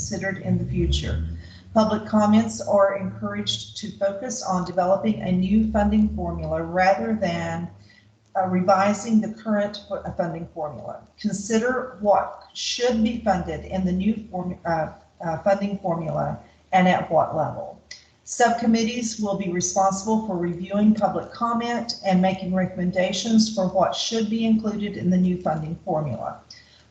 considered in the future. Public comments are encouraged to focus on developing a new funding formula rather than revising the current funding formula. Consider what should be funded in the new funding formula and at what level. Subcommittees will be responsible for reviewing public comment and making recommendations for what should be included in the new funding formula.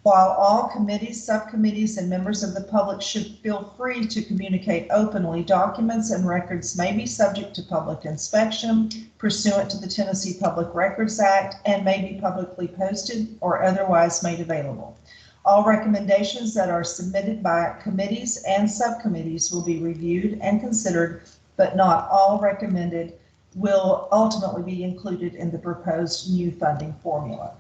While all committees, subcommittees, and members of the public should feel free to communicate openly, documents and records may be subject to public inspection pursuant to the Tennessee Public Records Act and may be publicly posted or otherwise made available. All recommendations that are submitted by committees and subcommittees will be reviewed and considered, but not all recommended will ultimately be included in the proposed new funding formula.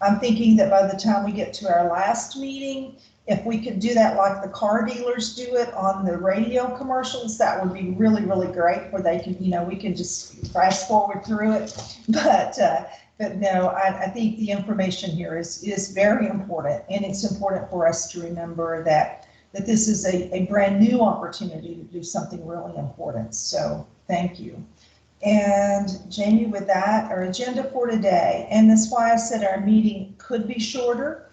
I'm thinking that by the time we get to our last meeting, if we could do that like the car dealers do it on the radio commercials, that would be really, really great, where they can, you know, we can just fast forward through it. But no, I think the information here is very important, and it's important for us to remember that this is a brand new opportunity to do something really important. So thank you. And Jamie, with that, our agenda for today, and that's why I said our meeting could be shorter,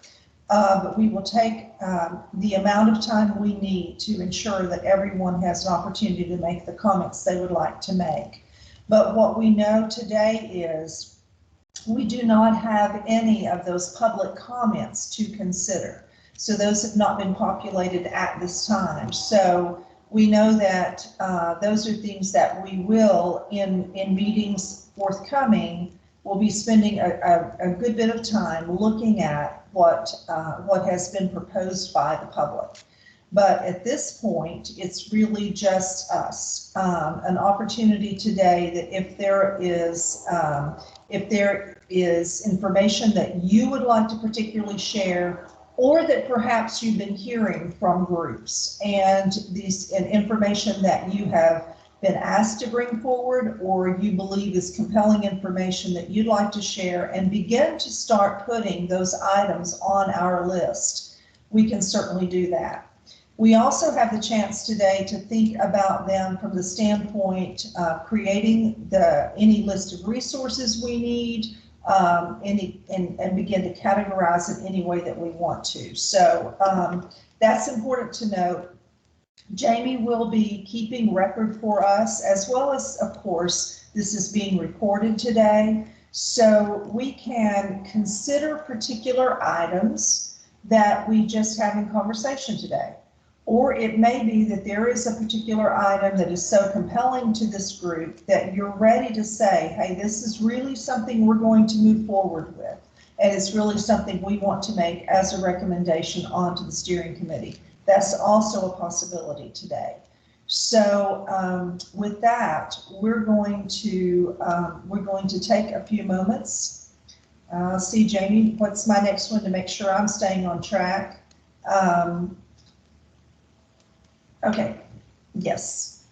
but we will take the amount of time we need to ensure that everyone has an opportunity to make the comments they would like to make. But what we know today is we do not have any of those public comments to consider. So those have not been populated at this time. So we know that those are things that we will, in meetings forthcoming, will be spending a good bit of time looking at what has been proposed by the public. But at this point, it's really just us. An opportunity today that if there is information that you would like to particularly share, or that perhaps you've been hearing from groups and information that you have been asked to bring forward, or you believe is compelling information that you'd like to share, and begin to start putting those items on our list, we can certainly do that. We also have the chance today to think about them from the standpoint of creating any list of resources we need, and begin to categorize it any way that we want to. So that's important to note. Jamie will be keeping record for us, as well as, of course, this is being recorded today. So we can consider particular items that we just have in conversation today. Or it may be that there is a particular item that is so compelling to this group that you're ready to say, hey, this is really something we're going to move forward with. And it's really something we want to make as a recommendation onto the steering committee. That's also a possibility today. So with that, we're going to take a few moments. See, Jamie, what's my next one to make sure I'm staying on track? Okay, yes.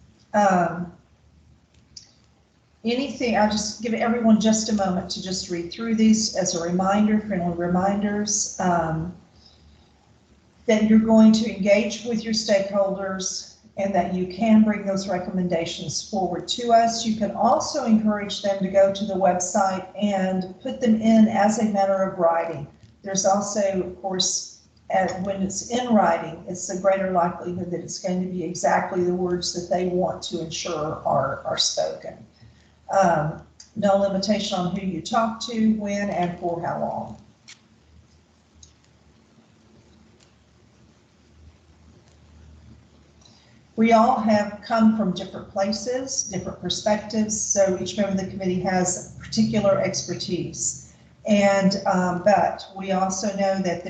Anything, I'll just give everyone just a moment to just read through these as a reminder, friendly reminders, that you're going to engage with your stakeholders and that you can bring those recommendations forward to us. You can also encourage them to go to the website and put them in as a matter of writing. There's also, of course, when it's in writing, it's a greater likelihood that it's going to be exactly the words that they want to ensure are spoken. No limitation on who you talk to, when, and for how long. We all have come from different places, different perspectives, so each member of the committee has particular expertise. And but we also know that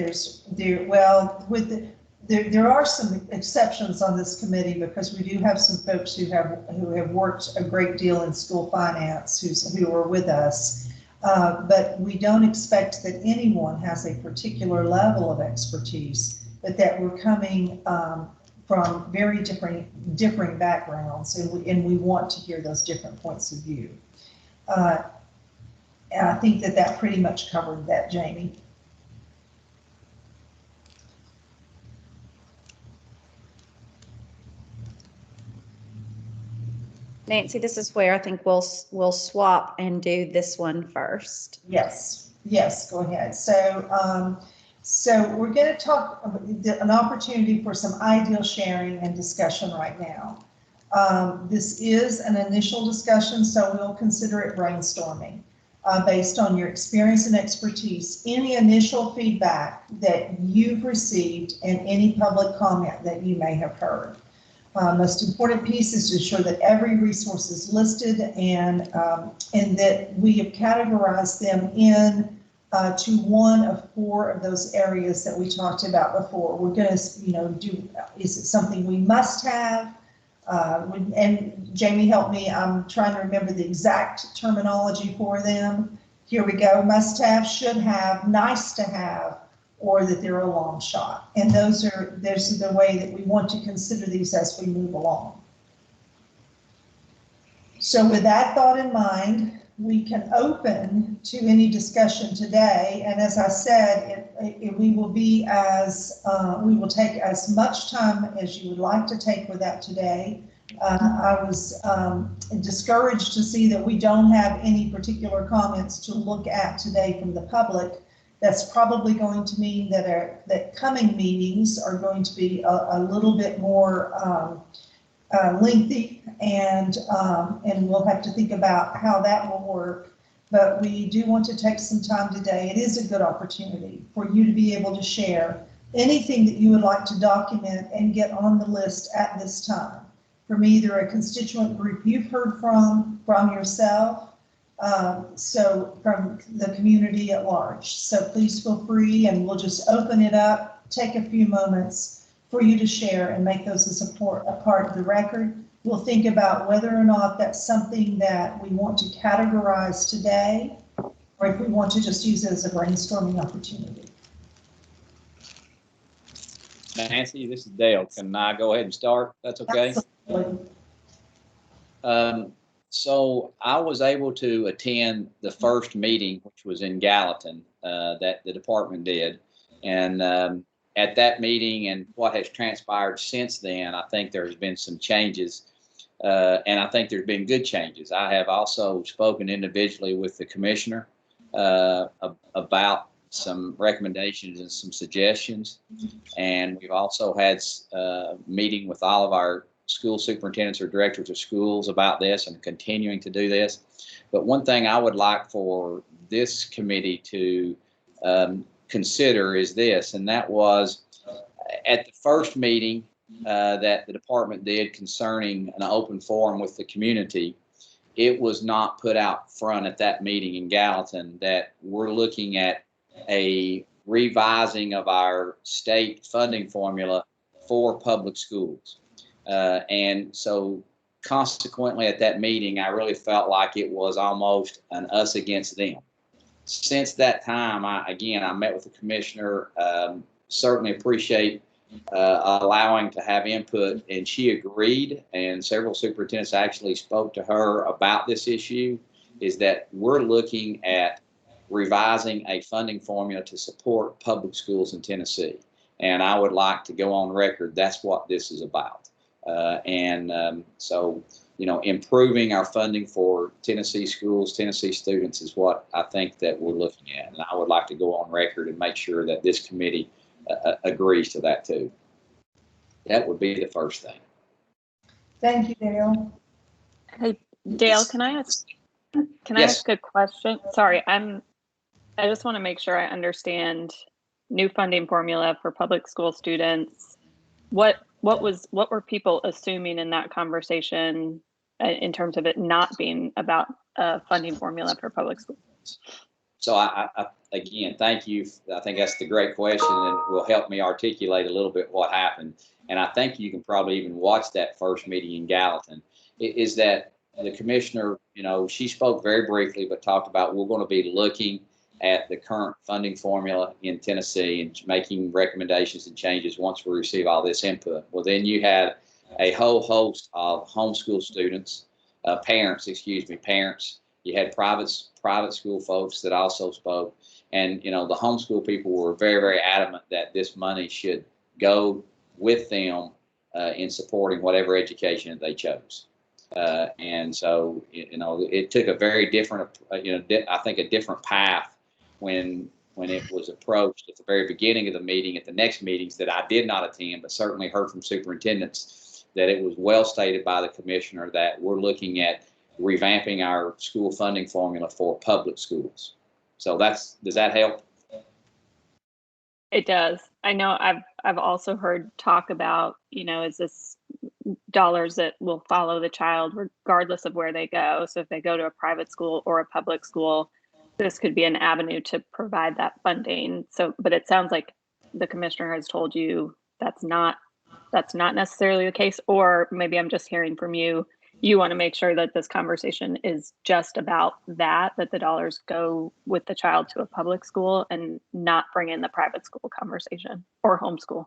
there are some exceptions on this committee, because we do have some folks who have worked a great deal in school finance who are with us. But we don't expect that anyone has a particular level of expertise, but that we're coming from very differing backgrounds, and we want to hear those different points of view. And I think that pretty much covered that, Jamie. Nancy, this is where I think we'll swap and do this one first. Yes, yes, go ahead. So we're going to talk an opportunity for some ideal sharing and discussion right now. This is an initial discussion, so we'll consider it brainstorming based on your experience and expertise, any initial feedback that you've received, and any public comment that you may have heard. Most important piece is to ensure that every resource is listed and that we have categorized them in to one of 4 of those areas that we talked about before. We're going to, is it something we must have? And Jamie, help me, I'm trying to remember the exact terminology for them. Here we go, must have, should have, nice to have, or that they're a long shot. And those are the way that we want to consider these as we move along. So with that thought in mind, we can open to any discussion today. And as I said, we will take as much time as you would like to take with that today. I was discouraged to see that we don't have any particular comments to look at today from the public. That's probably going to mean that coming meetings are going to be a little bit more lengthy, and we'll have to think about how that will work. But we do want to take some time today. It is a good opportunity for you to be able to share anything that you would like to document and get on the list at this time from either a constituent group you've heard from yourself, so from the community at large. So please feel free, and we'll just open it up, take a few moments for you to share and make those as a part of the record. We'll think about whether or not that's something that we want to categorize today, or if we want to just use it as a brainstorming opportunity. Nancy, this is Dale. Can I go ahead and start? That's okay? Absolutely. So I was able to attend the first meeting, which was in Gallatin, that the department did. And at that meeting and what has transpired since then, I think there's been some changes. And I think there's been good changes. I have also spoken individually with the commissioner about some recommendations and some suggestions. And we've also had a meeting with all of our school superintendents or directors of schools about this and continuing to do this. But one thing I would like for this committee to consider is this, and that was at the first meeting that the department did concerning an open forum with the community. It was not put out front at that meeting in Gallatin that we're looking at a revising of our state funding formula for public schools. And so consequently at that meeting, I really felt like it was almost an us against them. Since that time, I met with the commissioner, certainly appreciate allowing to have input, and she agreed, and several superintendents actually spoke to her about this issue, is that we're looking at revising a funding formula to support public schools in Tennessee. And I would like to go on record, that's what this is about. So, you know, improving our funding for Tennessee schools, Tennessee students is what I think that we're looking at. And I would like to go on record and make sure that this committee agrees to that too. That would be the first thing. Thank you, Dale. Hey, Dale, can I ask a question? Sorry, I just want to make sure I understand new funding formula for public school students. What were people assuming in that conversation in terms of it not being about a funding formula for public schools? So I again, thank you. I think that's the great question, and will help me articulate a little bit what happened. And I think you can probably even watch that first meeting in Gallatin. Is that the commissioner, you know, she spoke very briefly, but talked about we're going to be looking at the current funding formula in Tennessee and making recommendations and changes once we receive all this input. Well, then you had a whole host of homeschool students, parents. You had private school folks that also spoke. And, you know, the homeschool people were very, very adamant that this money should go with them in supporting whatever education that they chose. And so, it took a very different, I think a different path when it was approached at the very beginning of the meeting. At the next meetings that I did not attend, but certainly heard from superintendents that it was well stated by the commissioner that we're looking at revamping our school funding formula for public schools. So does that help? It does. I know I've also heard talk about, is this dollars that will follow the child regardless of where they go. So if they go to a private school or a public school, this could be an avenue to provide that funding. So, but it sounds like the commissioner has told you that's not necessarily the case, or maybe I'm just hearing from you. You want to make sure that this conversation is just about that the dollars go with the child to a public school and not bring in the private school conversation or homeschool.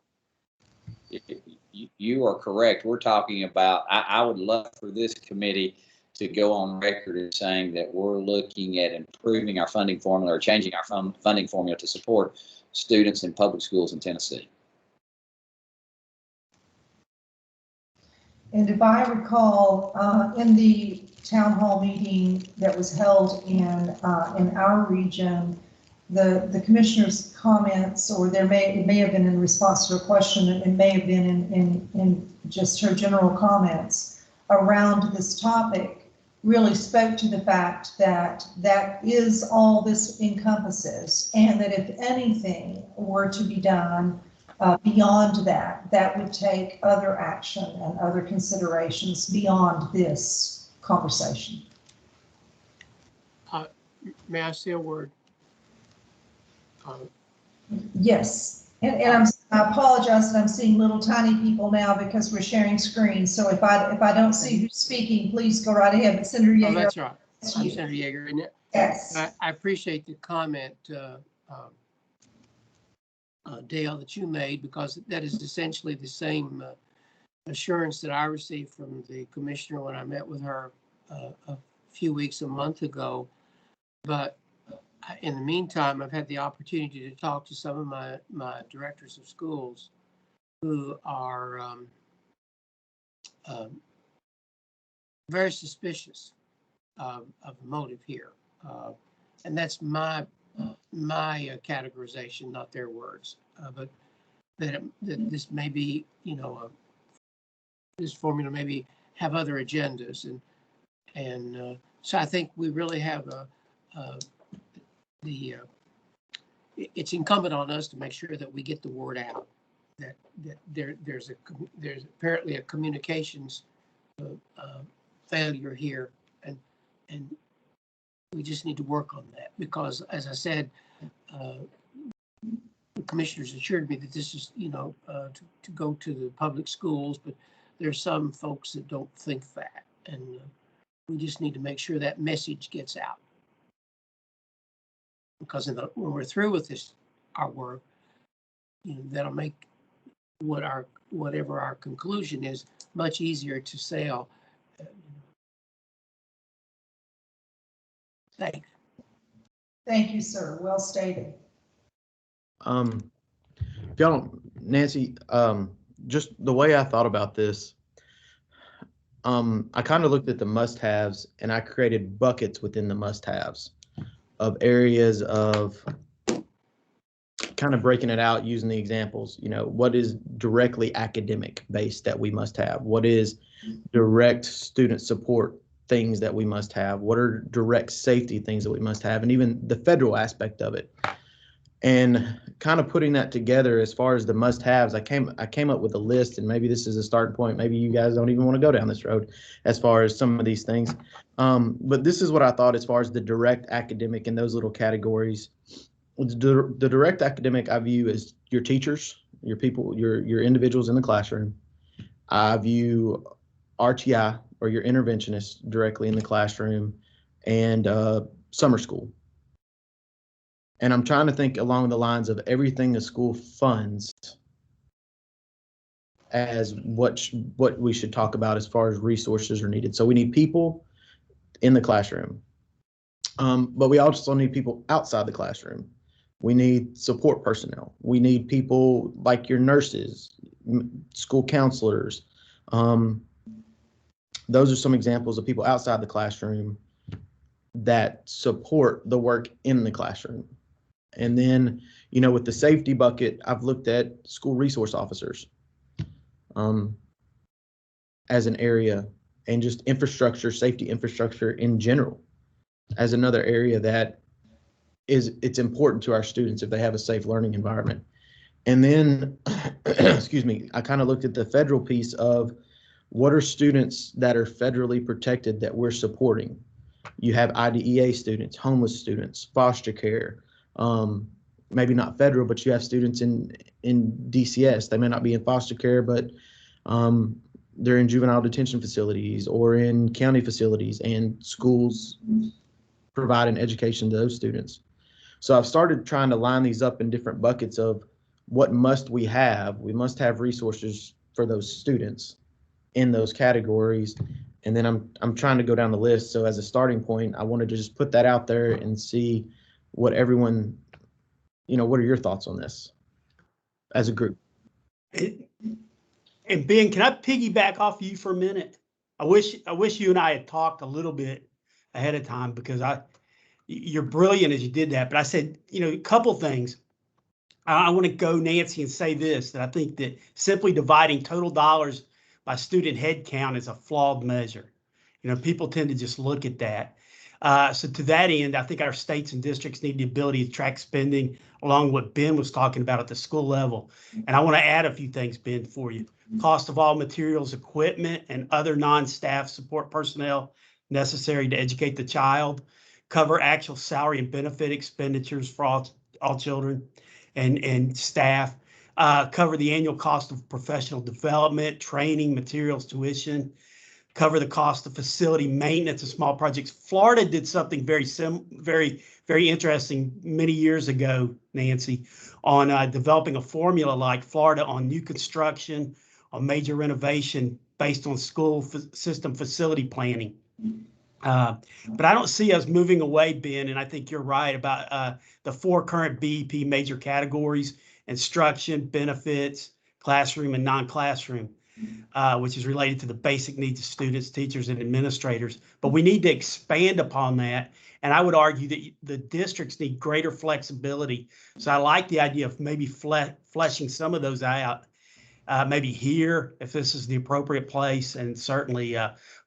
You are correct. We're talking about, I would love for this committee to go on record as saying that we're looking at improving our funding formula or changing our funding formula to support students in public schools in Tennessee. And if I recall, in the town hall meeting that was held in our region, the commissioner's comments, or it may have been in response to a question, it may have been in just her general comments around this topic, really spoke to the fact that that is all this encompasses, and that if anything were to be done beyond that, that would take other action and other considerations beyond this conversation. May I say a word? Yes, and I apologize that I'm seeing little tiny people now because we're sharing screens. So if I don't see who's speaking, please go right ahead. But Senator Yeager. Oh, that's right. I'm Senator Yeager. And yes. I appreciate the comment, Dale, that you made, because that is essentially the same assurance that I received from the commissioner when I met with her a month ago. But in the meantime, I've had the opportunity to talk to some of my directors of schools who are very suspicious of motive here. And that's my categorization, not their words. But that this may be, this formula maybe have other agendas. And so I think we really have it's incumbent on us to make sure that we get the word out that there's apparently a communications failure here, and we just need to work on that, because as I said, the commissioners assured me that this is to go to the public schools, but there's some folks that don't think that, and we just need to make sure that message gets out. Because when we're through with our work, that'll make whatever our conclusion is much easier to sell. Thanks. Thank you, sir. Well stated. Nancy, just the way I thought about this, I kind of looked at the must-haves and I created buckets within the must-haves of areas of kind of breaking it out using the examples. What is directly academic based that we must have? What is direct student support things that we must have? What are direct safety things that we must have? And even the federal aspect of it. And kind of putting that together as far as the must-haves, I came up with a list, and maybe this is a starting point. Maybe you guys don't even want to go down this road as far as some of these things. But this is what I thought as far as the direct academic in those little categories. The direct academic I view as your teachers, your people, your individuals in the classroom. I view RTI, or your interventionists, directly in the classroom, and summer school. And I'm trying to think along the lines of everything the school funds as what we should talk about as far as resources are needed. So we need people in the classroom, but we also need people outside the classroom. We need support personnel. We need people like your nurses, school counselors, those are some examples of people outside the classroom that support the work in the classroom. And then, with the safety bucket, I've looked at school resource officers as an area, and just infrastructure, safety infrastructure in general as another area that it's important to our students if they have a safe learning environment. And then, excuse me, I kind of looked at the federal piece of what are students that are federally protected that we're supporting. You have IDEA students, homeless students, foster care, maybe not federal, but you have students in DCS. They may not be in foster care, but they're in juvenile detention facilities or in county facilities, and schools provide an education to those students. So I've started trying to line these up in different buckets of what must we have. We must have resources for those students in those categories. And then I'm trying to go down the list. So as a starting point, I wanted to just put that out there and see what everyone, what are your thoughts on this as a group? And Ben, can I piggyback off of you for a minute? I wish you and I had talked a little bit ahead of time, because you're brilliant as you did that. But I said, a couple things. I want to go, Nancy, and say this, that I think that simply dividing total dollars by student head count is a flawed measure. People tend to just look at that. So to that end, I think our states and districts need the ability to track spending along what Ben was talking about at the school level. And I want to add a few things, Ben, for you. Cost of all materials, equipment, and other non-staff support personnel necessary to educate the child. Cover actual salary and benefit expenditures for all children and staff. Cover the annual cost of professional development, training, materials, tuition. Cover the cost of facility maintenance of small projects. Florida did something very interesting many years ago, Nancy, on developing a formula like Florida on new construction, on major renovation based on school system facility planning. But I don't see us moving away, Ben, and I think you're right about the 4 current BEP major categories: instruction, benefits, classroom, and non-classroom. Which is related to the basic needs of students, teachers, and administrators. But we need to expand upon that. And I would argue that the districts need greater flexibility. So I like the idea of maybe fleshing some of those out, maybe here, if this is the appropriate place, and certainly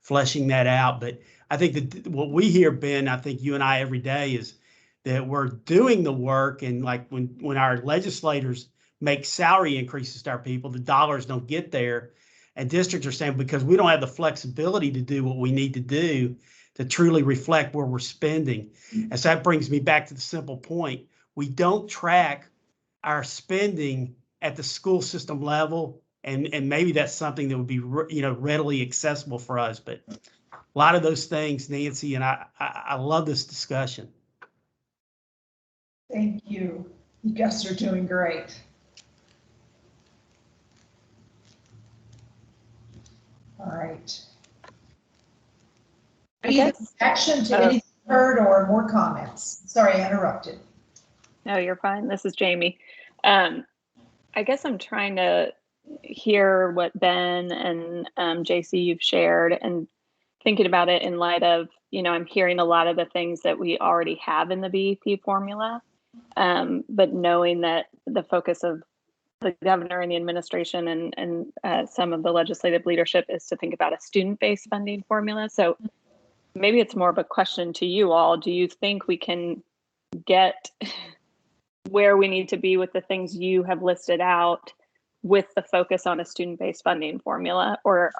fleshing that out. But I think that what we hear, Ben, I think you and I every day, is that we're doing the work. And like when our legislators make salary increases to our people, the dollars don't get there. And districts are saying, because we don't have the flexibility to do what we need to do to truly reflect where we're spending. And so that brings me back to the simple point. We don't track our spending at the school system level. And maybe that's something that would be, readily accessible for us. But a lot of those things, Nancy, and I love this discussion. Thank you. You guys are doing great. All right. Any action to anything heard or more comments? Sorry, I interrupted. No, you're fine. This is Jamie. I guess I'm trying to hear what Ben and JC you've shared, and thinking about it in light of, I'm hearing a lot of the things that we already have in the BEP formula, but knowing that the focus of the governor and the administration and some of the legislative leadership is to think about a student-based funding formula. So maybe it's more of a question to you all. Do you think we can get where we need to be with the things you have listed out with the focus on a student-based funding formula? Or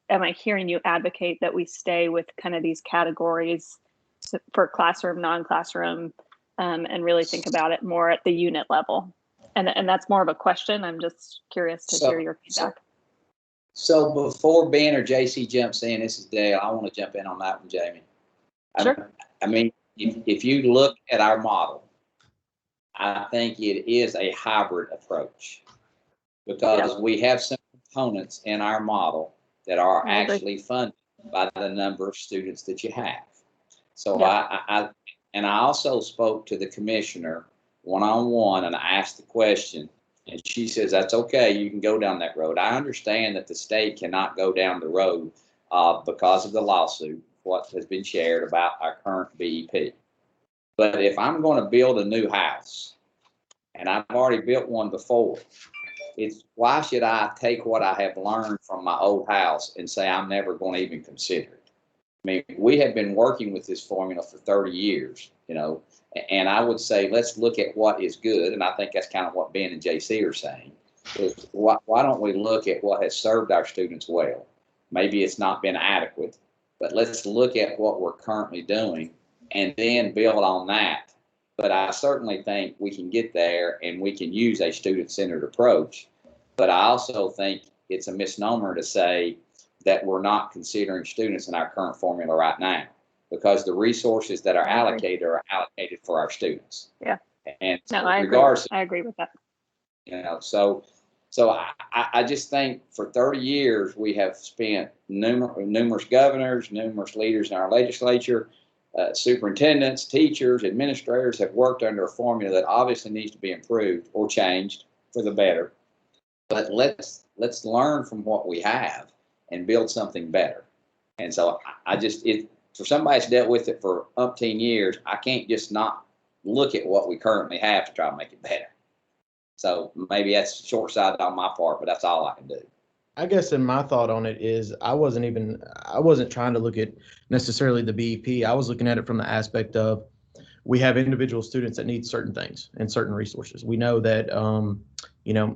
am I hearing you advocate that we stay with kind of these categories for classroom, non-classroom, and really think about it more at the unit level? And that's more of a question. I'm just curious to hear your feedback. So before Ben or JC jumps in, this is Dale. I want to jump in on that one, Jamie. Sure. I mean, if you look at our model, I think it is a hybrid approach, because we have some components in our model that are actually funded by the number of students that you have. So I also spoke to the commissioner one-on-one, and I asked the question, and she says, that's okay, you can go down that road. I understand that the state cannot go down the road because of the lawsuit, what has been shared about our current BEP. But if I'm going to build a new house, and I've already built one before, it's why should I take what I have learned from my old house and say I'm never going to even consider it? I mean, we have been working with this formula for 30 years, you know, and I would say let's look at what is good, and I think that's kind of what Ben and JC are saying. Is why don't we look at what has served our students well? Maybe it's not been adequate, but let's look at what we're currently doing and then build on that. But I certainly think we can get there and we can use a student-centered approach. But I also think it's a misnomer to say that we're not considering students in our current formula right now, because the resources that are allocated for our students. Yeah. And no, so I agree with that. You know, so I just think for 30 years we have spent numerous governors, numerous leaders in our legislature, superintendents, teachers, administrators have worked under a formula that obviously needs to be improved or changed for the better. But let's learn from what we have and build something better. And so for somebody that's dealt with it for umpteen years, I can't just not look at what we currently have to try to make it better. So maybe that's short-sighted on my part, but that's all I can do. I guess in my thought on it is I wasn't trying to look at necessarily the BEP. I was looking at it from the aspect of we have individual students that need certain things and certain resources. We know that,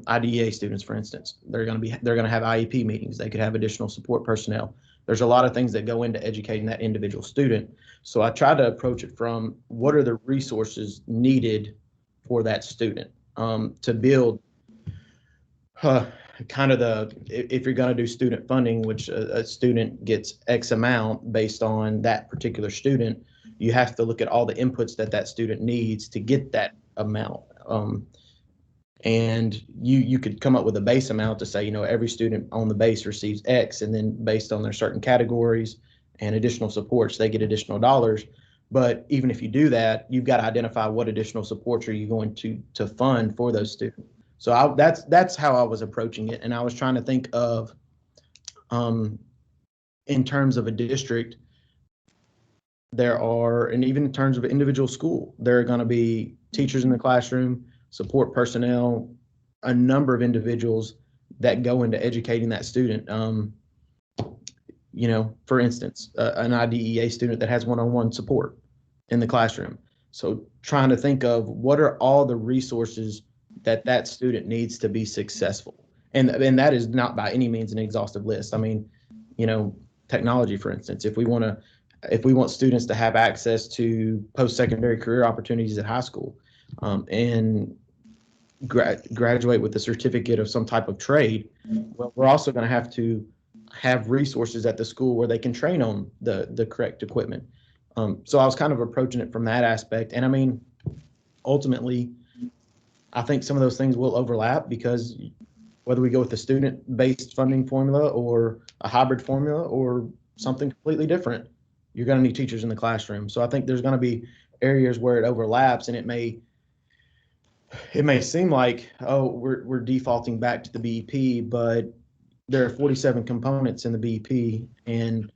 IDEA students, for instance, they're going to have IEP meetings. They could have additional support personnel. There's a lot of things that go into educating that individual student. So I try to approach it from what are the resources needed for that student to build kind of if you're going to do student funding, which a student gets X amount based on that particular student, you have to look at all the inputs that student needs to get that amount. And you could come up with a base amount to say, every student on the base receives X, and then based on their certain categories and additional supports, they get additional dollars. But even if you do that, you've got to identify what additional supports are you going to fund for those students. So that's how I was approaching it. And I was trying to think of, in terms of a district, and even in terms of an individual school, there are going to be teachers in the classroom, support personnel, a number of individuals that go into educating that student. For instance, an IDEA student that has one-on-one support in the classroom. So trying to think of what are all the resources that student needs to be successful. And that is not by any means an exhaustive list. I mean, technology, for instance, if we want students to have access to post-secondary career opportunities at high school, and graduate with a certificate of some type of trade, well, we're also going to have resources at the school where they can train on the correct equipment. So I was kind of approaching it from that aspect. And I mean, ultimately, I think some of those things will overlap, because whether we go with a student-based funding formula or a hybrid formula or something completely different, you're going to need teachers in the classroom. So I think there's going to be areas where it overlaps, and it may seem like, oh, we're defaulting back to the BEP, but there are 47 components in the BEP, and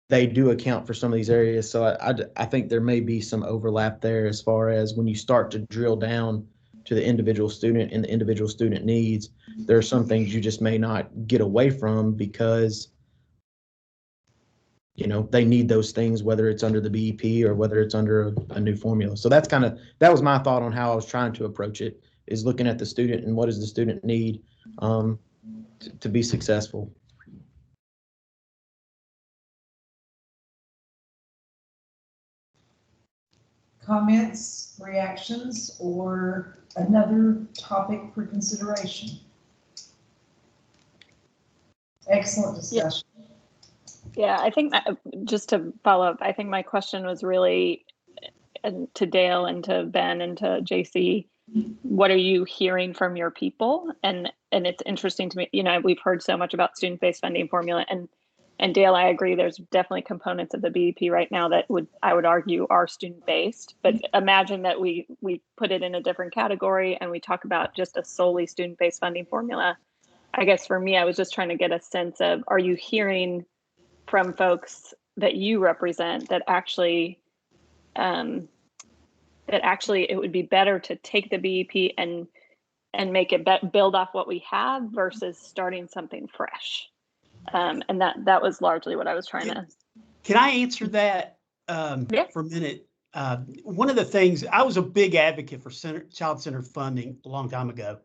they do account for some of these areas. So I think there may be some overlap there as far as when you start to drill down to the individual student and the individual student needs. There are some things you just may not get away from because they need those things, whether it's under the BEP or whether it's under a new formula. So that was my thought on how I was trying to approach it, is looking at the student and what does the student need to be successful. Comments, reactions, or another topic for consideration? Excellent discussion. Yeah, I think just to follow up, I think my question was really to Dale and to Ben and to JC, what are you hearing from your people? And it's interesting to me, we've heard so much about student-based funding formula, and Dale, I agree, there's definitely components of the BEP right now that I would argue are student-based, but imagine that we put it in a different category and we talk about just a solely student-based funding formula. I guess for me, I was just trying to get a sense of, are you hearing from folks that you represent that actually it would be better to take the BEP and make it build off what we have versus starting something fresh. And that was largely what I was trying to. Can I answer that Yeah. for a minute? One of the things, I was a big advocate for child-centered funding a long time ago.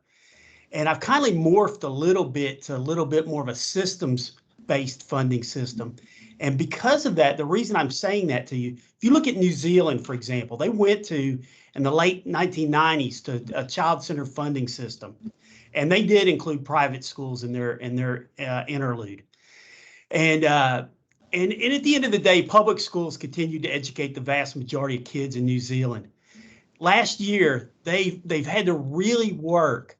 And I've kind of morphed a little bit to a little bit more of a systems-based funding system. And because of that, the reason I'm saying that to you, if you look at New Zealand, for example, they went to, in the late 1990s, to a child-centered funding system. And they did include private schools in their interlude. And at the end of the day, public schools continued to educate the vast majority of kids in New Zealand. Last year, they've had to really work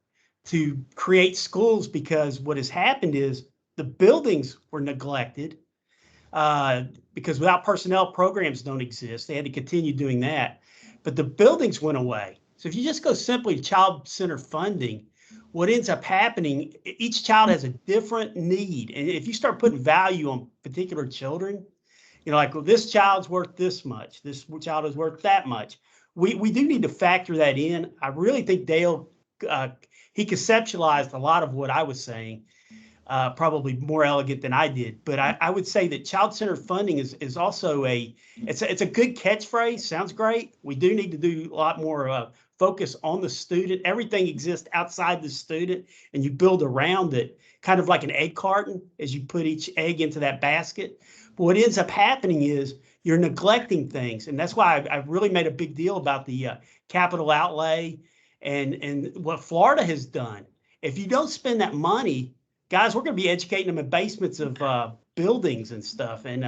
to create schools, because what has happened is the buildings were neglected because without personnel, programs don't exist. They had to continue doing that, but the buildings went away. So if you just go simply child-centered funding, what ends up happening, each child has a different need. And if you start putting value on particular children, you know, like, well, this child's worth this much, this child is worth that much. We do need to factor that in. I really think Dale, he conceptualized a lot of what I was saying, probably more elegant than I did. But I would say that child-centered funding is also it's a good catchphrase. Sounds great. We do need to do a lot more focus on the student. Everything exists outside the student, and you build around it, kind of like an egg carton as you put each egg into that basket. But what ends up happening is you're neglecting things. And that's why I've really made a big deal about the capital outlay and what Florida has done. If you don't spend that money, guys, we're going to be educating them in basements of buildings and stuff. And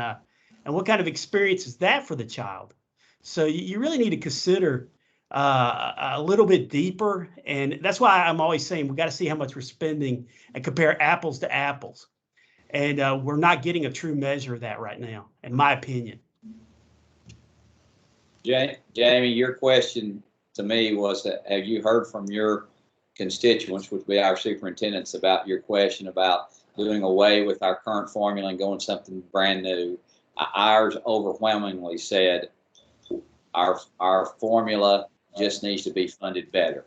what kind of experience is that for the child? So you really need to consider a little bit deeper. And that's why I'm always saying we got to see how much we're spending and compare apples to apples. And we're not getting a true measure of that right now, in my opinion. Jamie, your question to me was that, have you heard from your constituents, which would be our superintendents, about your question about doing away with our current formula and going something brand new? Ours overwhelmingly said our formula just needs to be funded better.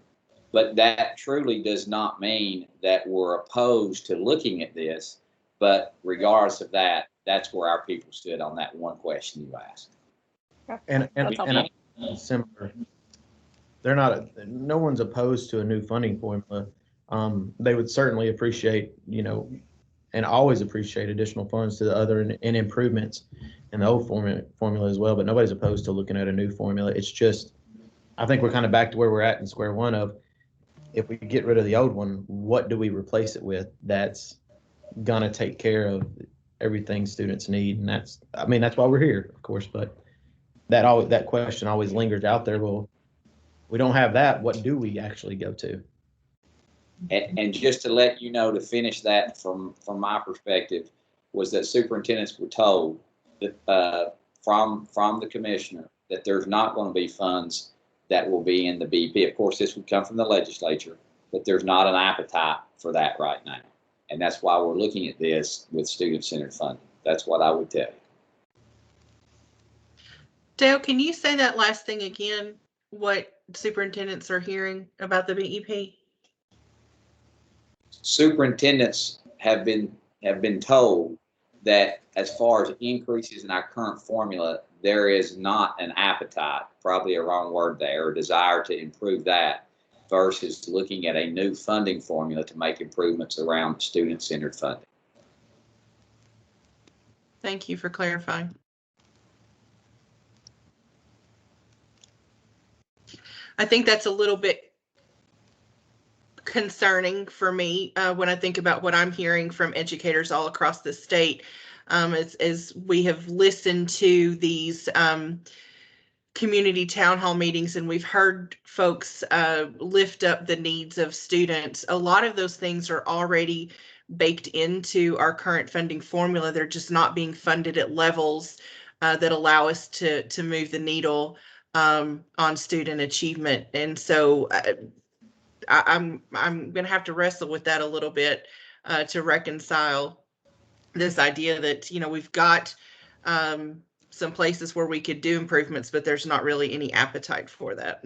But that truly does not mean that we're opposed to looking at this. But regardless of that, that's where our people stood on that one question you asked. And similar. They're not. No one's opposed to a new funding formula. They would certainly appreciate, and always appreciate additional funds to the other and improvements in the old formula as well. But nobody's opposed to looking at a new formula. It's just, I think we're kind of back to where we're at in square one of, if we get rid of the old one, what do we replace it with? That's gonna take care of everything students need, and that's why we're here, of course. But that question always lingers out there. Well, we don't have that. What do we actually go to? And just to let you know, to finish that from my perspective, was that superintendents were told that from the commissioner that there's not going to be funds that will be in the BP. Of course, this would come from the legislature, but there's not an appetite for that right now. And that's why we're looking at this with student-centered funding. That's what I would tell you. Dale, can you say that last thing again? What superintendents are hearing about the BEP? Superintendents have been told that as far as increases in our current formula, there is not an appetite, probably a wrong word there, or desire to improve that, versus looking at a new funding formula to make improvements around student-centered funding. Thank you for clarifying. I think that's a little bit concerning for me when I think about what I'm hearing from educators all across the state. As we have listened to these community town hall meetings and we've heard folks lift up the needs of students, a lot of those things are already baked into our current funding formula. They're just not being funded at levels that allow us to move the needle on student achievement. And so I'm going to have to wrestle with that a little bit to reconcile this idea that, you know, we've got some places where we could do improvements, but there's not really any appetite for that.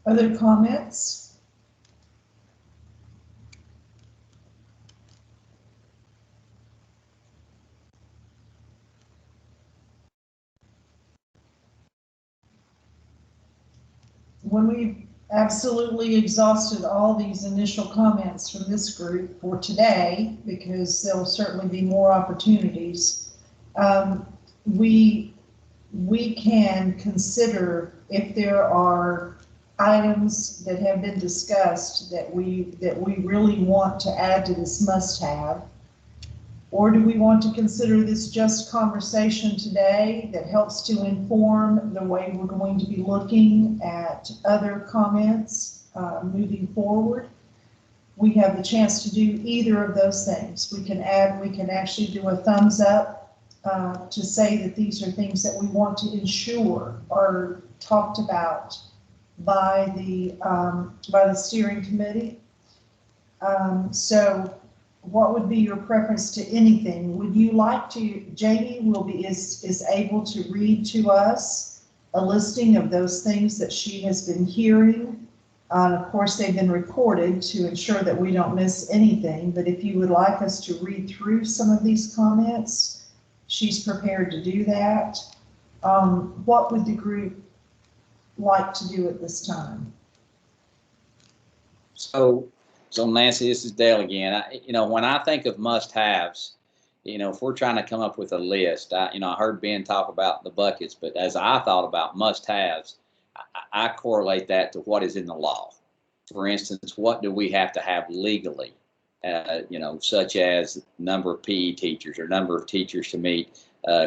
Other comments? When we've absolutely exhausted all these initial comments from this group for today, because there'll certainly be more opportunities, we can consider if there are items that have been discussed that we really want to add to this must-have. Or do we want to consider this just conversation today that helps to inform the way we're going to be looking at other comments moving forward? We have the chance to do either of those things. We can actually do a thumbs up to say that these are things that we want to ensure are talked about by the steering committee. So what would be your preference to anything? Would you like to, Jamie is able to read to us a listing of those things that she has been hearing. Of course, they've been recorded to ensure that we don't miss anything, but if you would like us to read through some of these comments, she's prepared to do that. What would the group like to do at this time? So Nancy, this is Dale again. When I think of must-haves, if we're trying to come up with a list, I heard Ben talk about the buckets, but as I thought about must-haves, I correlate that to what is in the law. For instance, what do we have to have legally, such as number of PE teachers or number of teachers to meet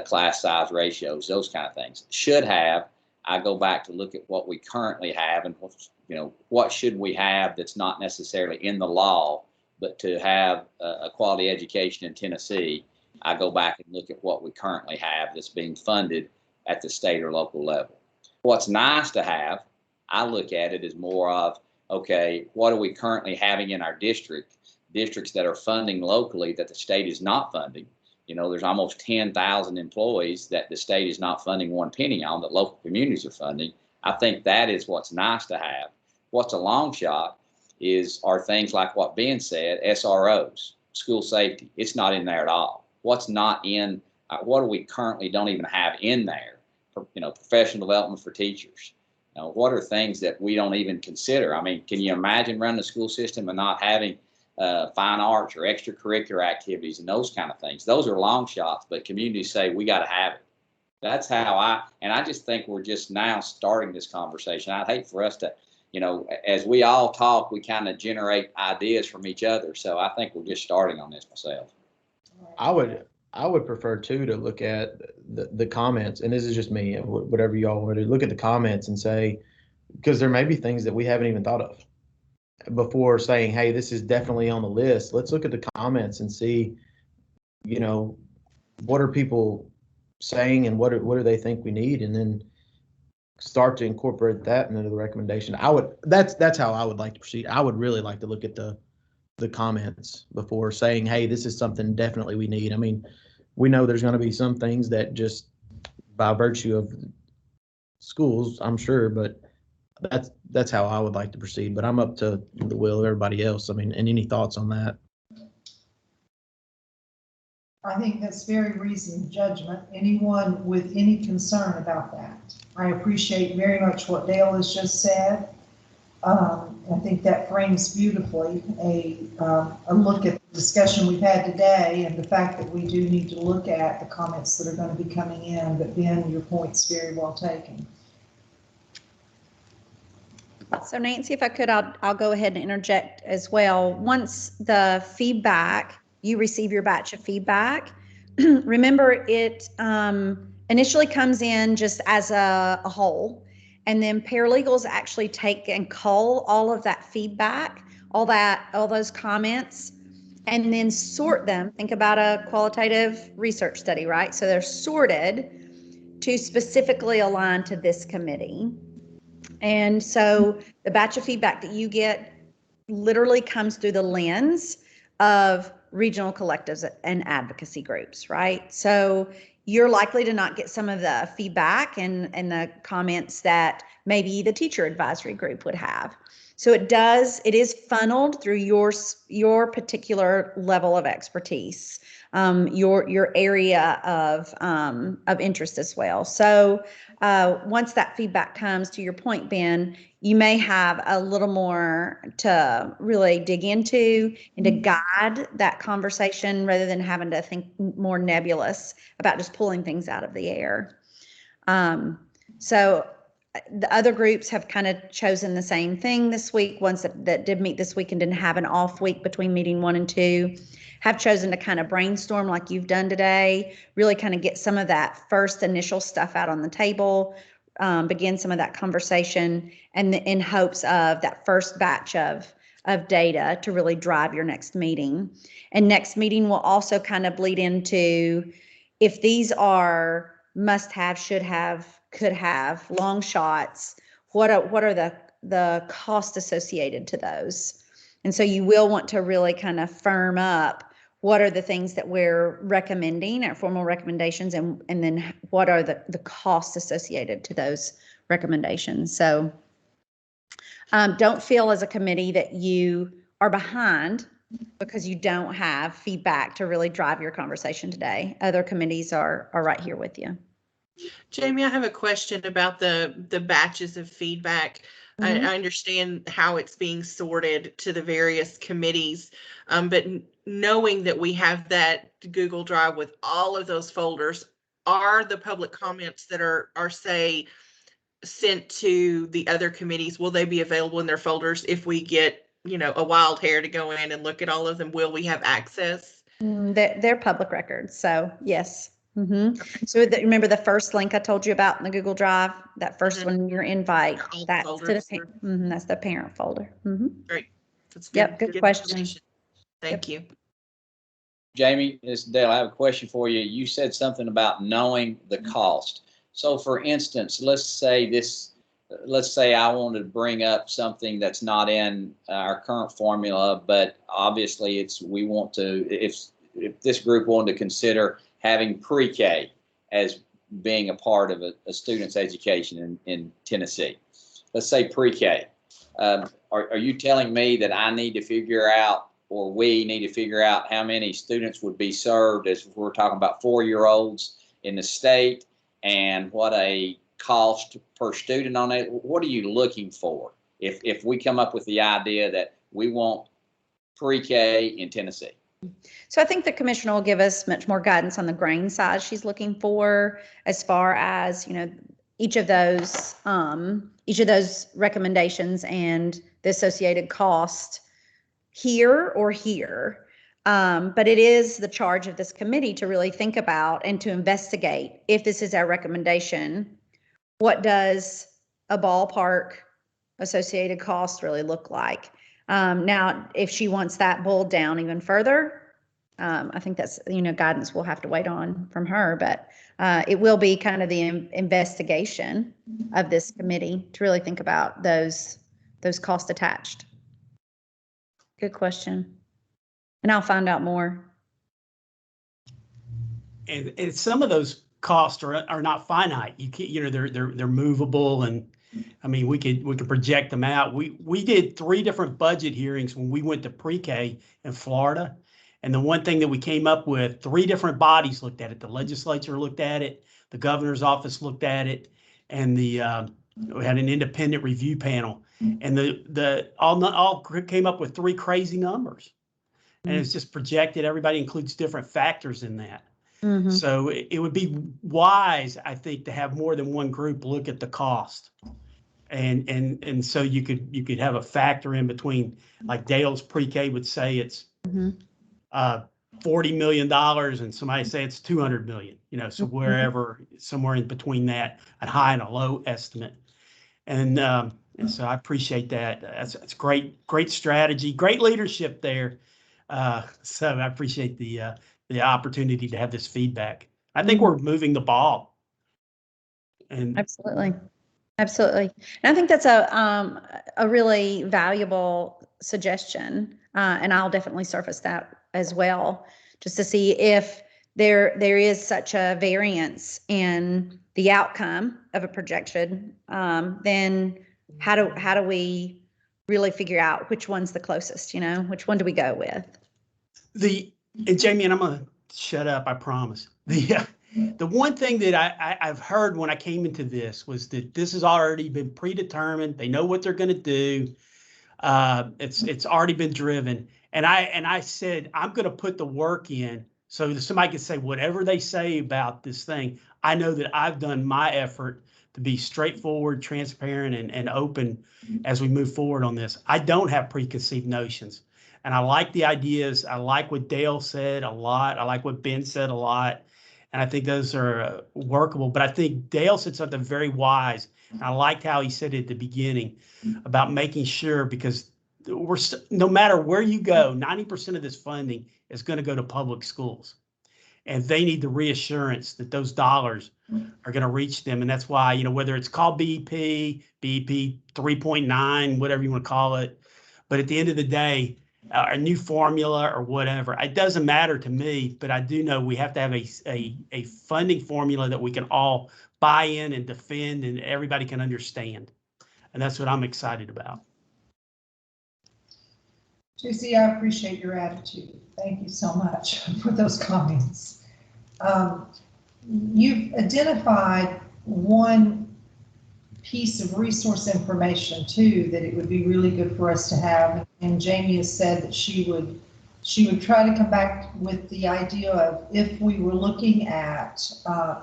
class size ratios, those kind of things. Should have, I go back to look at what we currently have and what should we have that's not necessarily in the law, but to have a quality education in Tennessee, I go back and look at what we currently have that's being funded at the state or local level. What's nice to have, I look at it as more of, okay, what are we currently having in our districts that are funding locally that the state is not funding? There's almost 10,000 employees that the state is not funding one penny on that local communities are funding. I think that is what's nice to have. What's a long shot are things like what Ben said, SROs, school safety. It's not in there at all. What's not in, what do we currently don't even have in there? Professional development for teachers. What are things that we don't even consider? I mean, can you imagine running a school system and not having fine arts or extracurricular activities and those kind of things? Those are long shots, but communities say we got to have it. That's how I just think we're just now starting this conversation. I'd hate for us to, as we all talk, we kind of generate ideas from each other. So I think we're just starting on this myself. I would prefer too to look at the comments, and this is just me, whatever y'all want to do, look at the comments and say, because there may be things that we haven't even thought of before saying, hey, this is definitely on the list. Let's look at the comments and see, what are people saying and what do they think we need, and then start to incorporate that into the recommendation. That's how I would like to proceed. I would really like to look at the comments before saying, hey, this is something definitely we need. I mean, we know there's going to be some things that just by virtue of schools, I'm sure, but that's how I would like to proceed. But I'm up to the will of everybody else. I mean, and any thoughts on that? I think that's very reasoned judgment. Anyone with any concern about that? I appreciate very much what Dale has just said. I think that frames beautifully a look at the discussion we've had today and the fact that we do need to look at the comments that are going to be coming in. But Ben, your point's very well taken. So Nancy, if I could, I'll go ahead and interject as well. Once the feedback, you receive your batch of feedback, remember it initially comes in just as a whole, and then paralegals actually take and cull all of that feedback, all those comments, and then sort them. Think about a qualitative research study, right? So they're sorted to specifically align to this committee. And so the batch of feedback that you get literally comes through the lens of regional collectives and advocacy groups, right? So you're likely to not get some of the feedback and the comments that maybe the teacher advisory group would have. So it is funneled through your particular level of expertise, your area of interest as well. So once that feedback comes, to your point, Ben, you may have a little more to really dig into and to guide that conversation rather than having to think more nebulous about just pulling things out of the air. So the other groups have kind of chosen the same thing this week. Ones that did meet this week and didn't have an off week between meeting 1 and 2 have chosen to kind of brainstorm like you've done today, really kind of get some of that first initial stuff out on the table, begin some of that conversation, and in hopes of that first batch of data to really drive your next meeting. And next meeting will also kind of bleed into if these are must have, should have, could have, long shots, what are the costs associated to those? And so you will want to really kind of firm up what are the things that we're recommending, our formal recommendations, and then what are the costs associated to those recommendations. So don't feel as a committee that you are behind because you don't have feedback to really drive your conversation today. Other committees are right here with you. Jamie, I have a question about the batches of feedback. Mm-hmm. I understand how it's being sorted to the various committees, but knowing that we have that Google Drive with all of those folders, are the public comments that are say sent to the other committees, will they be available in their folders if we get, a wild hair to go in and look at all of them? Will we have access? They're public records, so yes. Mm-hmm. So remember the first link I told you about in the Google Drive, that first one, your invite, that's that's the parent folder. Mm-hmm. Great. That's good. Yep, good question. Thank you. Jamie, this is Dale. I have a question for you. You said something about knowing the cost. So for instance, let's say I wanted to bring up something that's not in our current formula, but obviously if this group wanted to consider having pre-K as being a part of a student's education in Tennessee. Let's say pre-K. Are you telling me that I need to figure out, or we need to figure out, how many students would be served, as we're talking about 4-year-olds in the state, and what a cost per student on it? What are you looking for if we come up with the idea that we want pre-K in Tennessee? So I think the commissioner will give us much more guidance on the grain size she's looking for, as far as, each of those recommendations and the associated cost here or here. But it is the charge of this committee to really think about and to investigate, if this is our recommendation, what does a ballpark associated cost really look like? Now, if she wants that boiled down even further, I think that's, guidance we'll have to wait on from her, but it will be kind of the investigation of this committee to really think about those costs attached. Good question. And I'll find out more. And some of those costs are not finite. You can't, they're movable, and I mean, we could project them out. We did 3 different budget hearings when we went to pre-K in Florida. And the one thing that we came up with, 3 different bodies looked at it. The legislature looked at it, the governor's office looked at it, and we had an independent review panel. And the all came up with 3 crazy numbers. And it's just projected. Everybody includes different factors in that. Mm-hmm. So it would be wise, I think, to have more than one group look at the cost. And so you could have a factor in between, like Dale's pre-K would say it's $40 million, and somebody say it's $200 million, so wherever, somewhere in between that, a high and a low estimate. And so I appreciate that. That's great strategy, great leadership there. So I appreciate the opportunity to have this feedback. I think we're moving the ball. And absolutely. Absolutely. And I think that's a really valuable suggestion. And I'll definitely surface that as well, just to see if there is such a variance in the outcome of a projection. Then how do we really figure out which one's the closest, which one do we go with? And Jamie, and I'm gonna shut up, I promise. The one thing that I've heard when I came into this was that this has already been predetermined. They know what they're going to do. It's already been driven. And I said, I'm going to put the work in so that somebody can say whatever they say about this thing. I know that I've done my effort to be straightforward, transparent, and open as we move forward on this. I don't have preconceived notions. And I like the ideas. I like what Dale said a lot. I like what Ben said a lot. And I think those are workable. But I think Dale said something very wise. And I liked how he said it at the beginning about making sure, because no matter where you go, 90% of this funding is going to go to public schools. And they need the reassurance that those dollars are going to reach them. And that's why, whether it's called BEP 3.9, whatever you want to call it. But at the end of the day, a new formula or whatever, it doesn't matter to me, but I do know we have to have a funding formula that we can all buy in and defend and everybody can understand. And that's what I'm excited about. JC, I appreciate your attitude. Thank you so much for those comments. You've identified one piece of resource information too that it would be really good for us to have, and Jamie has said that she would try to come back with the idea of if we were looking at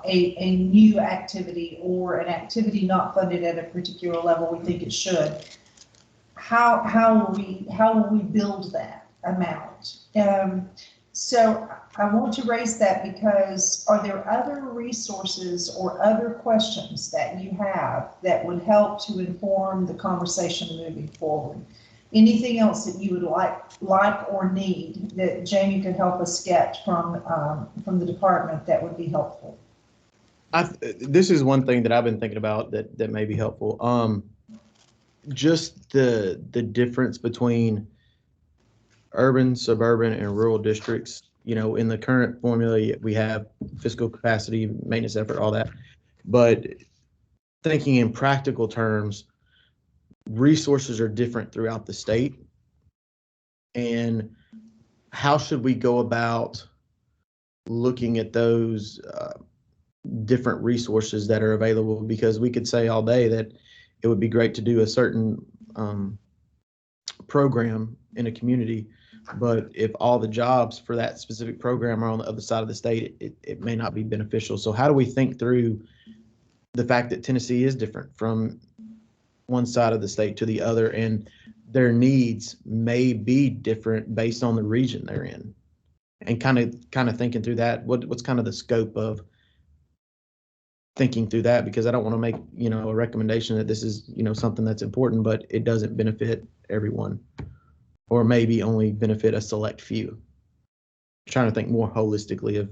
a new activity or an activity not funded at a particular level, we think it should. How will we build that amount? So I want to raise that because are there other resources or other questions that you have that would help to inform the conversation moving forward? Anything else that you would like or need that Jamie could help us get from the department that would be helpful? This is one thing that I've been thinking about that may be helpful. Just the difference between urban, suburban, and rural districts. In the current formula, we have fiscal capacity, maintenance effort, all that. But thinking in practical terms, resources are different throughout the state. And how should we go about looking at those different resources that are available? Because we could say all day that it would be great to do a certain program in a community, but if all the jobs for that specific program are on the other side of the state, it may not be beneficial. So how do we think through the fact that Tennessee is different from one side of the state to the other, and their needs may be different based on the region they're in, and kind of thinking through that, what's kind of the scope of thinking through that? Because I don't want to make a recommendation that this is something that's important, but it doesn't benefit everyone, or maybe only benefit a select few. I'm trying to think more holistically of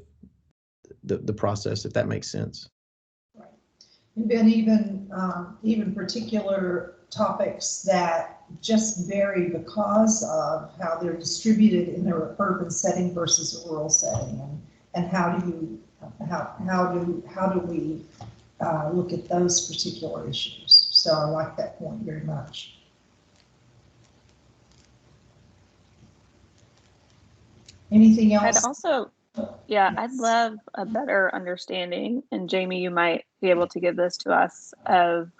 the process, if that makes sense. Right. And Ben, even particular topics that just vary because of how they're distributed in their urban setting versus a rural setting, and how do we look at those particular issues? So I like that point very much. Anything else? I'd love a better understanding, and Jamie, you might be able to give this to us, of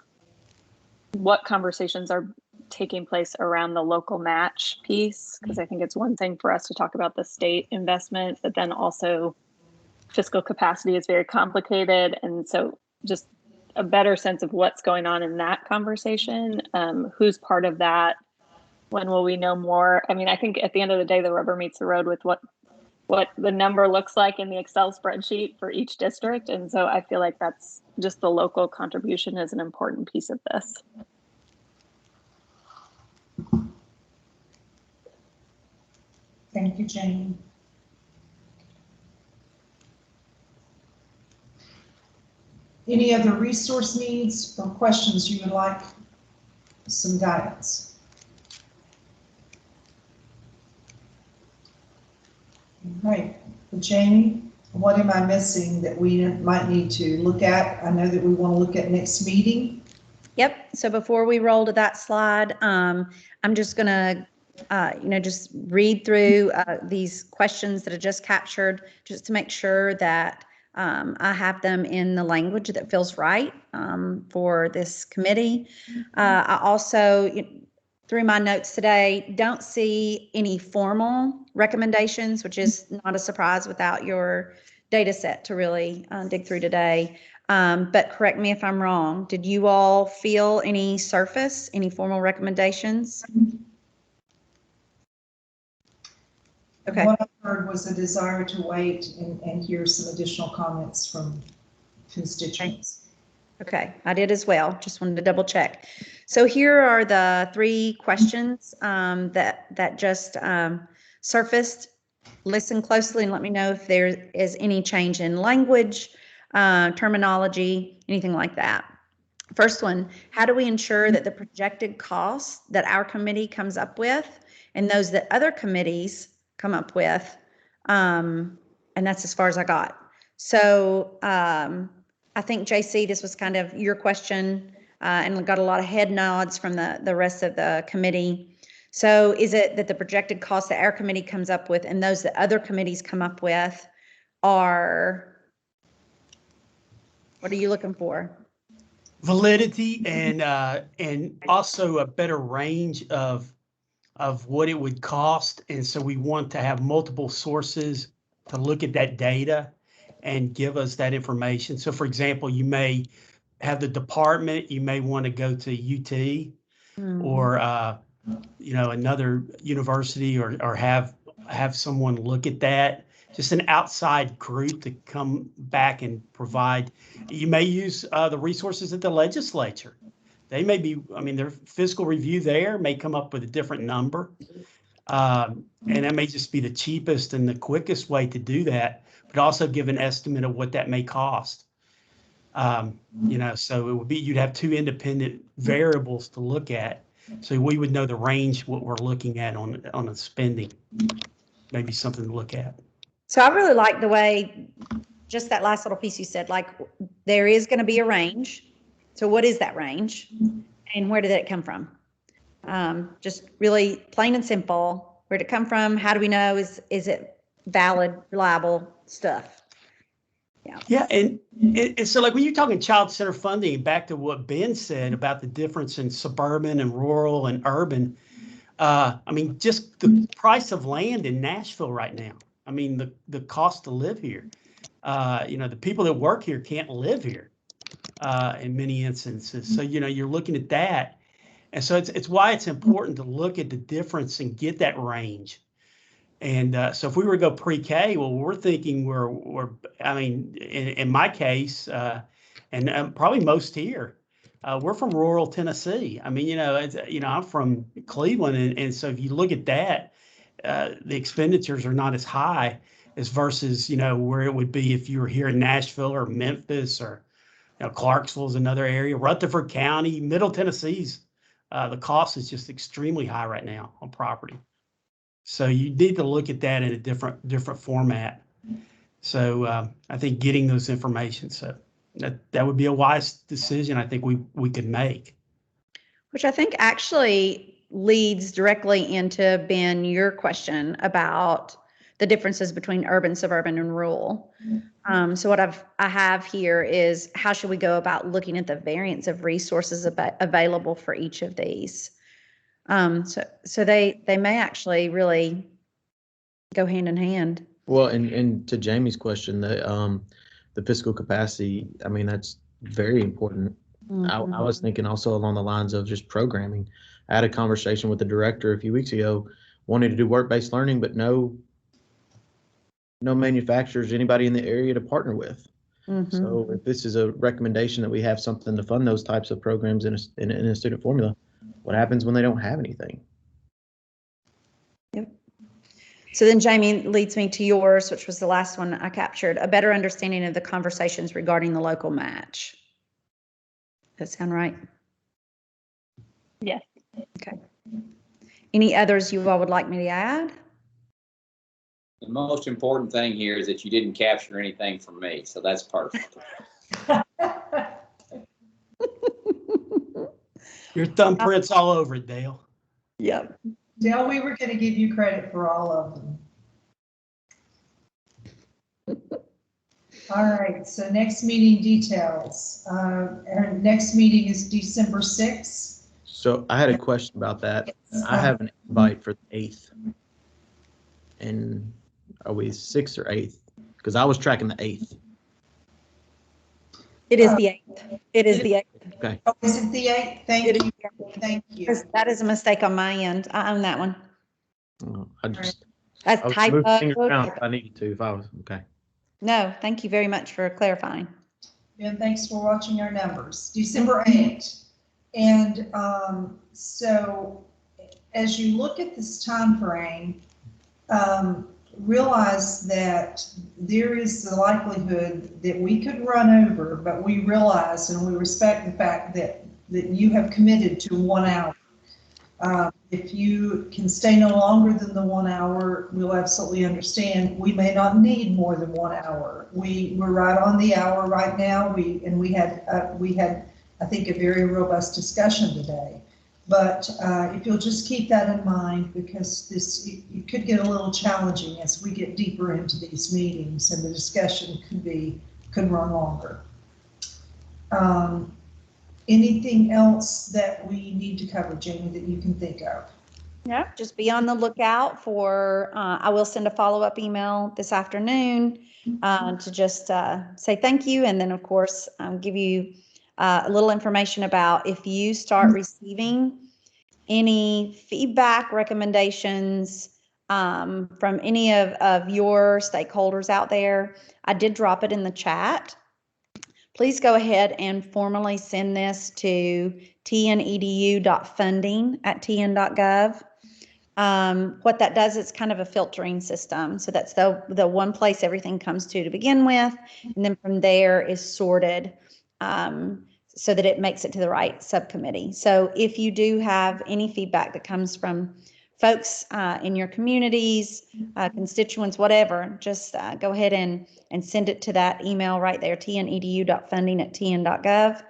what conversations are taking place around the local match piece, because I think it's one thing for us to talk about the state investment, but then also fiscal capacity is very complicated. And so just a better sense of what's going on in that conversation, who's part of that, when will we know more? I mean, I think at the end of the day, the rubber meets the road with what the number looks like in the Excel spreadsheet for each district. And so I feel like that's just the local contribution is an important piece of this. Thank you, Jane. Any other resource needs or questions you would like some guidance? All right, Jamie, what am I missing that we might need to look at? I know that we want to look at next meeting. Yep. So before we roll to that slide, I'm just going to, just read through these questions that I just captured, just to make sure that I have them in the language that feels right for this committee. I also, through my notes today, don't see any formal recommendations, which is not a surprise without your data set to really dig through today. But correct me if I'm wrong. Did you all feel any formal recommendations? Okay. What I heard was a desire to wait and hear some additional comments from constituents. Okay, I did as well. Just wanted to double check. So here are the 3 questions that just surfaced. Listen closely and let me know if there is any change in language, terminology, anything like that. First one, how do we ensure that the projected costs that our committee comes up with and those that other committees come up with, and that's as far as I got. So I think, JC, this was kind of your question, and got a lot of head nods from the rest of the committee. So is it that the projected costs that our committee comes up with and those that other committees come up with are, what are you looking for? Validity and also a better range of what it would cost. And so we want to have multiple sources to look at that data and give us that information. So for example, you may have the department, you may want to go to UT or another university or have someone look at that. Just an outside group to come back and provide. You may use the resources at the legislature. They may be, their fiscal review there may come up with a different number. And that may just be the cheapest and the quickest way to do that, but also give an estimate of what that may cost. So it would be, you'd have 2 independent variables to look at. So we would know the range, what we're looking at on the spending, maybe something to look at. So I really like the way, just that last little piece you said, like there is going to be a range. So what is that range and where did it come from? Just really plain and simple. Where did it come from? How do we know? Is it valid, reliable stuff? Yeah. And so like when you're talking child center funding, back to what Ben said about the difference in suburban and rural and urban, just the price of land in Nashville right now. The cost to live here, the people that work here can't live here in many instances. So, you're looking at that. And so it's why it's important to look at the difference and get that range. And so if we were to go pre-K, well, we're thinking in my case, and probably most here, we're from rural Tennessee. I'm from Cleveland. And so if you look at that, the expenditures are not as high as versus, where it would be if you were here in Nashville or Memphis or, Clarksville is another area, Rutherford County, Middle Tennessee's, the cost is just extremely high right now on property. So you need to look at that in a different format. So I think getting those information, so that would be a wise decision I think we could make. Which I think actually leads directly into, Ben, your question about the differences between urban, suburban, and rural. So what I have here is how should we go about looking at the variance of resources available for each of these? So they may actually really go hand in hand. Well, and to Jamie's question, the fiscal capacity, that's very important. Mm-hmm. I was thinking also along the lines of just programming. I had a conversation with the director a few weeks ago, wanted to do work-based learning, but no manufacturers, anybody in the area to partner with. Mm-hmm. So if this is a recommendation that we have something to fund those types of programs in a student formula, what happens when they don't have anything? Yep. So then Jamie leads me to yours, which was the last one I captured, a better understanding of the conversations regarding the local match. that sound right? Yes. Okay. Any others you all would like me to add? The most important thing here is that you didn't capture anything from me, so that's perfect. Your thumbprint's all over it, Dale. Yep. Dale, we were going to give you credit for all of them. All right, so next meeting details. Our next meeting is December 6th. So I had a question about that. I have an invite for the 8th. And are we 6th or 8th? Because I was tracking the 8th. It is the 8th. It is the 8th. Okay. Oh, is it the 8th? Thank It is you. the 8th. Thank you. That is a mistake on my end. I own that one. I That's was typo. moving things around if I needed to, if I was, okay. No, thank you very much for clarifying. And thanks for watching our numbers. December 8th. And so as you look at this time frame, realize that there is the likelihood that we could run over, but we realize and we respect the fact that you have committed to 1 hour. If you can stay no longer than the 1 hour, we'll absolutely understand. We may not need more than 1 hour. We're right on the hour right now. We had I think a very robust discussion today. But if you'll just keep that in mind, because it could get a little challenging as we get deeper into these meetings, and the discussion could run longer. Anything else that we need to cover, Jamie, that you can think of? Yeah, just be on the lookout for, I will send a follow-up email this afternoon to just say thank you. And then, of course, give you a little information about if you start receiving any feedback, recommendations from any of your stakeholders out there. I did drop it in the chat. Please go ahead and formally send this to tnedu.funding@tn.gov. What that does is kind of a filtering system. So that's the one place everything comes to begin with. And then from there is sorted so that it makes it to the right subcommittee. So if you do have any feedback that comes from folks in your communities, constituents, whatever, just go ahead and send it to that email right there, tnedu.funding@tn.gov.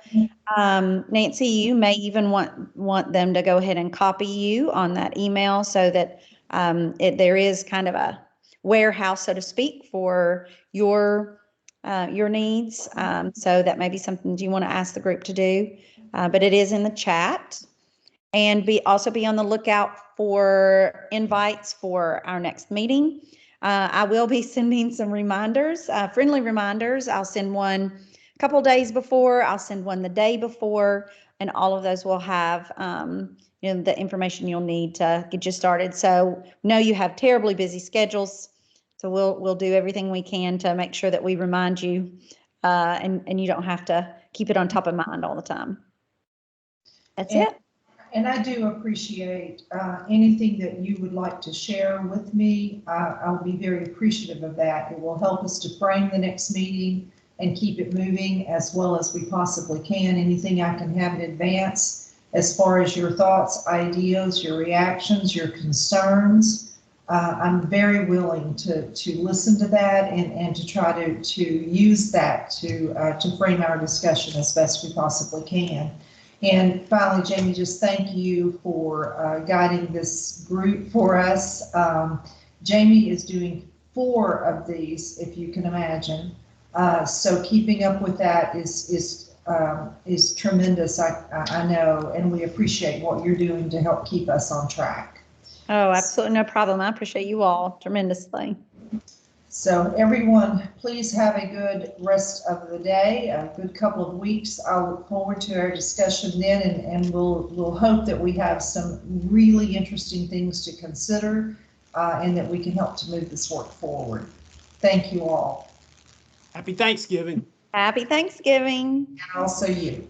Nancy, you may even want them to go ahead and copy you on that email so that there is kind of a warehouse, so to speak, for your needs. So that may be something you want to ask the group to do, but it is in the chat. And also be on the lookout for invites for our next meeting. I will be sending some reminders, friendly reminders. I'll send one a couple days before, I'll send one the day before, and all of those will have the information you'll need to get you started. So know you have terribly busy schedules, so we'll do everything we can to make sure that we remind you, and you don't have to keep it on top of mind all the time. That's it. And I do appreciate anything that you would like to share with me. I'll be very appreciative of that. It will help us to frame the next meeting and keep it moving as well as we possibly can. Anything I can have in advance as far as your thoughts, ideas, your reactions, your concerns, I'm very willing to listen to that and to try to use that to frame our discussion as best we possibly can. And finally, Jamie, just thank you for guiding this group for us. Jamie is doing 4 of these, if you can imagine. So keeping up with that is tremendous, I know, and we appreciate what you're doing to help keep us on track. Oh, absolutely no problem. I appreciate you all tremendously. So everyone, please have a good rest of the day, a good couple of weeks. I look forward to our discussion then, and we'll hope that we have some really interesting things to consider and that we can help to move this work forward. Thank you all. Happy Thanksgiving. Happy Thanksgiving. And also you.